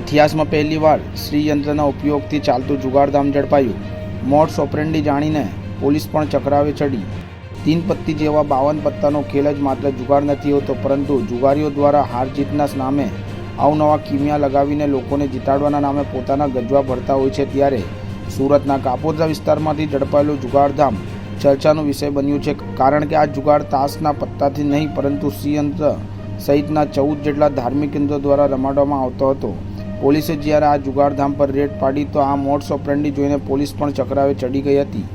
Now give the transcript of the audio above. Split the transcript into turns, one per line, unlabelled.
ઇતિહાસમાં પહેલીવાર શ્રીયંત્રના ઉપયોગથી ચાલતું જુગારધામ ઝડપાયું। મોડસ ઓપરેન્ડી જાણીને પોલીસ પણ ચક્રાવે ચડી। તીન પત્તી જેવા 52 પત્તાનો ખેલ જ માત્ર જુગાર નથી હોતો, પરંતુ જુગારીઓ દ્વારા હાર જીતના નામે અવનવા કિમિયા લગાવીને લોકોને જીતાડવાના નામે પોતાના ગજવા ભરતા હોય છે। ત્યારે સુરતના કાપોદ્રા વિસ્તારમાંથી ઝડપાયેલું જુગારધામ ચર્ચાનો વિષય બન્યું છે, કારણ કે આ જુગાર તાશના પત્તાથી નહીં પરંતુ શ્રીયંત્ર સહિતના 14 જેટલા ધાર્મિક કેન્દ્રો દ્વારા રમાડવામાં આવતો હતો। પોલીસે જ્યારે આ જુગારધામ પર રેડ પાડી તો આ મોડસ ઓપરેન્ડી જોઈને પોલીસ પણ ચક્રાવે ચડી ગઈ હતી।